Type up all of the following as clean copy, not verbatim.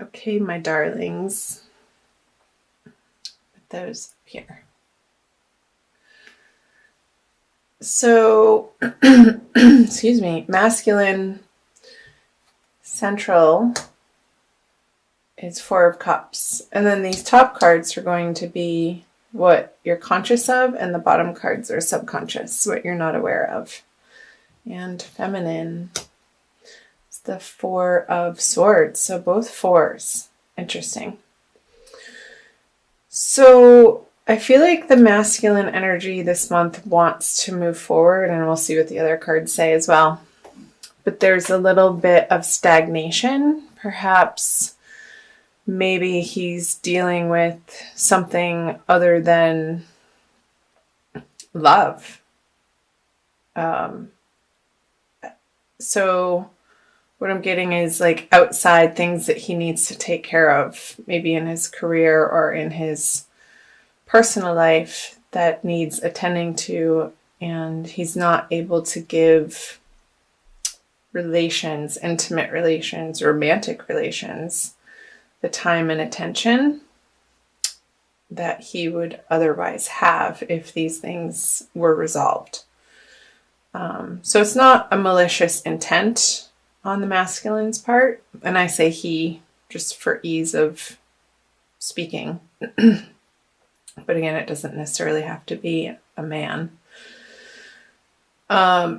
Okay, my darlings. Put those up here. So, excuse me, masculine central is Four of Cups. And then these top cards are going to be what you're conscious of, and the bottom cards are subconscious, what you're not aware of. And feminine is the Four of Swords. So both fours. Interesting. So I feel like the masculine energy this month wants to move forward, and we'll see what the other cards say as well. But there's a little bit of stagnation. Perhaps maybe he's dealing with something other than love. So what I'm getting is like outside things that he needs to take care of, maybe in his career or in his personal life that needs attending to, and he's not able to give relations, intimate relations, romantic relations, the time and attention that he would otherwise have if these things were resolved. So it's not a malicious intent on the masculine's part, and I say he just for ease of speaking. But again, it doesn't necessarily have to be a man. Yeah,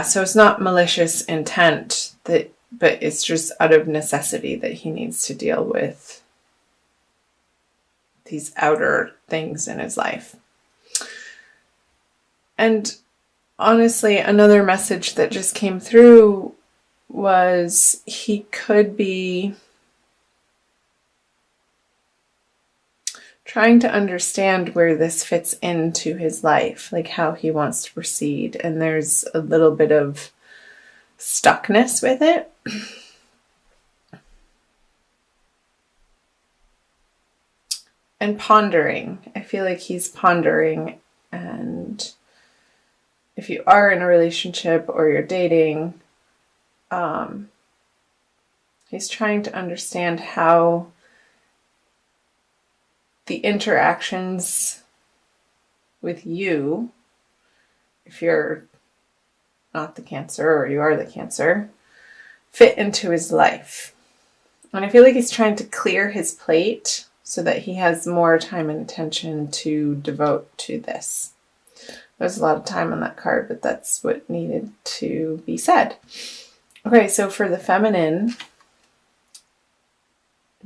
so it's not malicious intent, but it's just out of necessity that he needs to deal with these outer things in his life. And honestly, another message that just came through was he could be trying to understand where this fits into his life, like how he wants to proceed. And there's a little bit of stuckness with it. And pondering. I feel like he's pondering. And if you are in a relationship or you're dating, he's trying to understand how the interactions with you, if you're not the Cancer or you are the Cancer, fit into his life. And I feel like he's trying to clear his plate so that he has more time and attention to devote to this. There's a lot of time on that card, but that's what needed to be said. Okay, so for the feminine,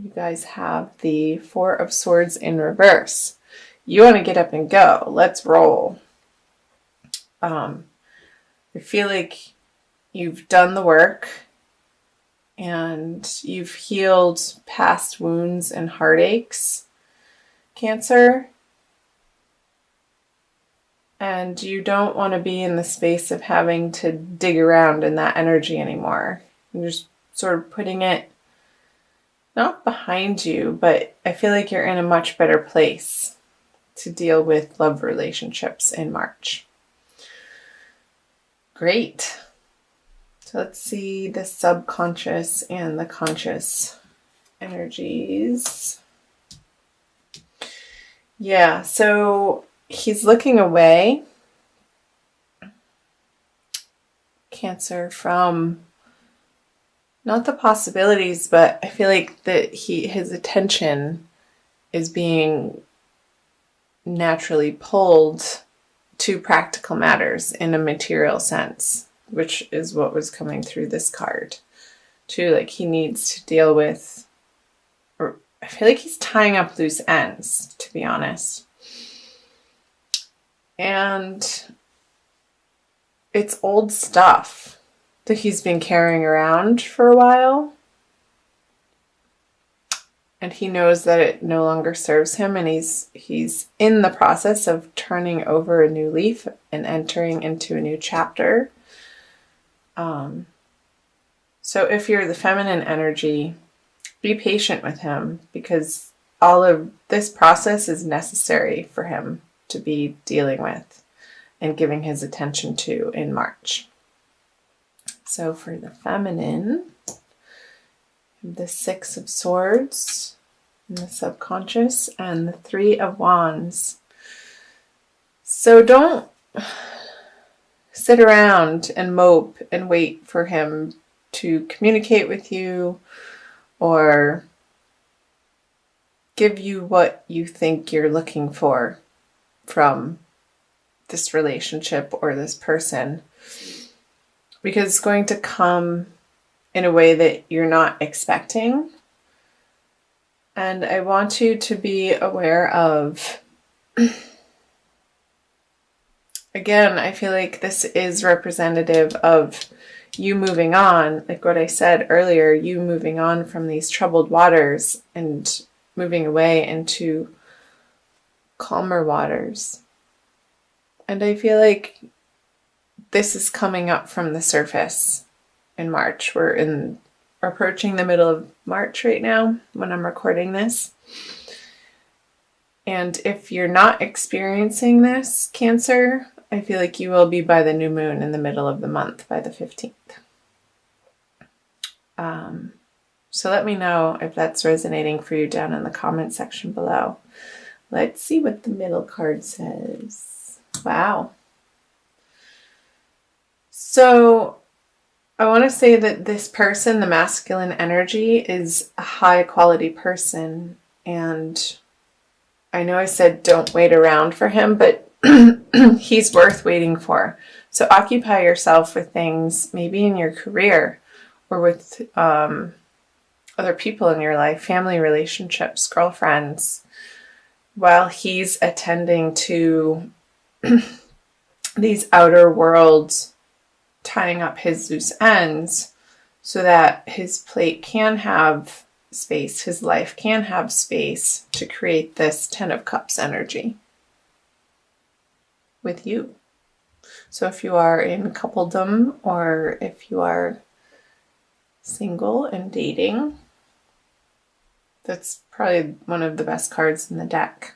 you guys have the Four of Swords in reverse. You want to get up and go. Let's roll. I feel like you've done the work and you've healed past wounds and heartaches, Cancer. And you don't want to be in the space of having to dig around in that energy anymore. You're just sort of putting it not behind you, but I feel like you're in a much better place to deal with love relationships in March. Great. So let's see the subconscious and the conscious energies. Yeah, so he's looking away, Cancer, from not the possibilities, but I feel like that his attention is being naturally pulled to practical matters in a material sense, which is what was coming through this card too. Like he needs to deal with, or I feel like he's tying up loose ends, to be honest. And it's old stuff that he's been carrying around for a while. And he knows that it no longer serves him, and he's in the process of turning over a new leaf and entering into a new chapter. So if you're the feminine energy, be patient with him, because all of this process is necessary for him to be dealing with and giving his attention to in March. So for the feminine, the Six of Swords in the subconscious, and the Three of Wands. So don't sit around and mope and wait for him to communicate with you or give you what you think you're looking for from this relationship or this person, because it's going to come in a way that you're not expecting. And I want you to be aware of, again, I feel like this is representative of you moving on, like what I said earlier, you moving on from these troubled waters and moving away into calmer waters. And I feel like this is coming up from the surface in March. We're approaching the middle of March right now when I'm recording this. And if you're not experiencing this, Cancer, I feel like you will be by the new moon in the middle of the month, by the 15th. So let me know if that's resonating for you down in the comment section below. Let's see what the middle card says. Wow. So I want to say that this person, the masculine energy, is a high quality person. And I know I said don't wait around for him, but he's worth waiting for. So occupy yourself with things, maybe in your career or with other people in your life, family relationships, girlfriends, while he's attending to these outer worlds, tying up his loose ends so that his plate can have space, his life can have space to create this Ten of Cups energy with you. So if you are in coupledom or if you are single and dating, that's probably one of the best cards in the deck.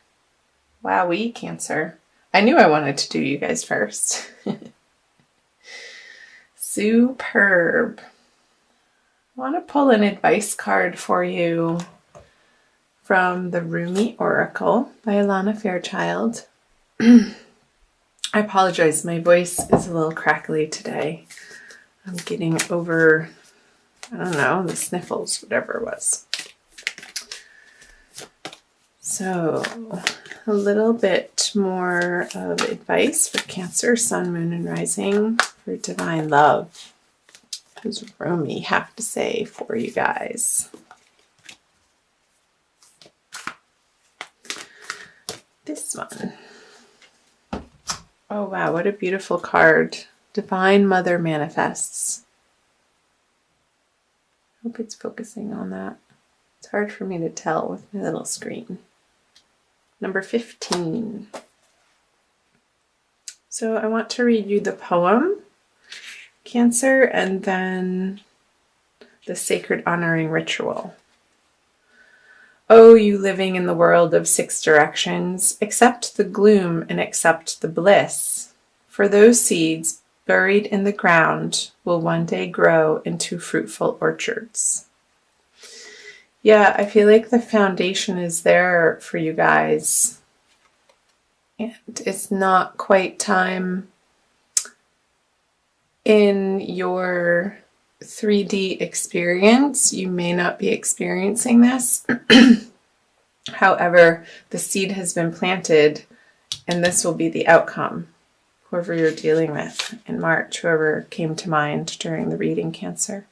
Wowee, Cancer. I knew I wanted to do you guys first. Superb. I want to pull an advice card for you from the Rumi Oracle by Alana Fairchild. I apologize, my voice is a little crackly today. I'm getting over, I don't know, the sniffles, whatever it was. So, a little bit more of advice for Cancer, Sun, Moon, and Rising for divine love. What does Rumi have to say for you guys? This one. Oh wow, what a beautiful card. Divine Mother manifests. Hope it's focusing on that. It's hard for me to tell with my little screen. Number 15. So I want to read you the poem, Cancer, and then the sacred honoring ritual. Oh, you living in the world of 6 directions, accept the gloom and accept the bliss, for those seeds buried in the ground will one day grow into fruitful orchards. Yeah, I feel like the foundation is there for you guys. And it's not quite time in your 3D experience. You may not be experiencing this. However, the seed has been planted and this will be the outcome. Whoever you're dealing with in March, whoever came to mind during the reading, Cancer.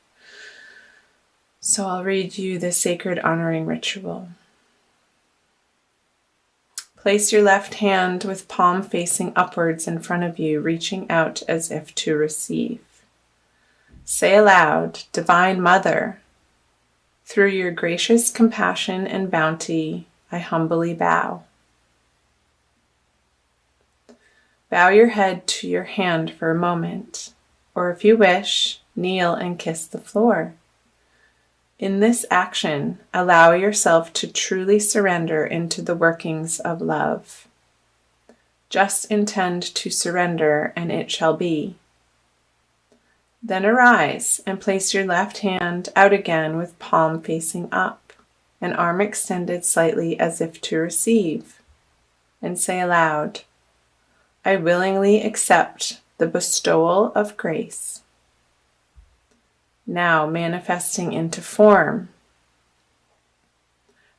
So I'll read you the sacred honoring ritual. Place your left hand with palm facing upwards in front of you, reaching out as if to receive. Say aloud, Divine Mother, through your gracious compassion and bounty, I humbly bow. Bow your head to your hand for a moment, or if you wish, kneel and kiss the floor. In this action, allow yourself to truly surrender into the workings of love. Just intend to surrender, and it shall be. Then arise and place your left hand out again with palm facing up, and arm extended slightly as if to receive, and say aloud, I willingly accept the bestowal of grace. Now manifesting into form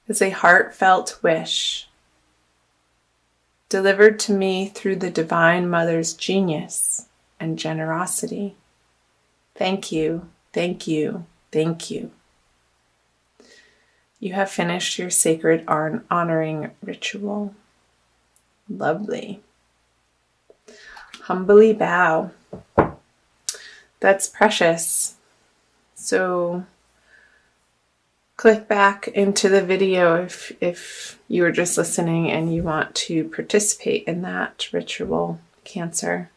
as a heartfelt wish delivered to me through the Divine Mother's genius and generosity. Thank you, thank you, thank you. You have finished your sacred honoring ritual. Lovely. Humbly bow. That's precious. So click back into the video if you were just listening and you want to participate in that ritual, Cancer.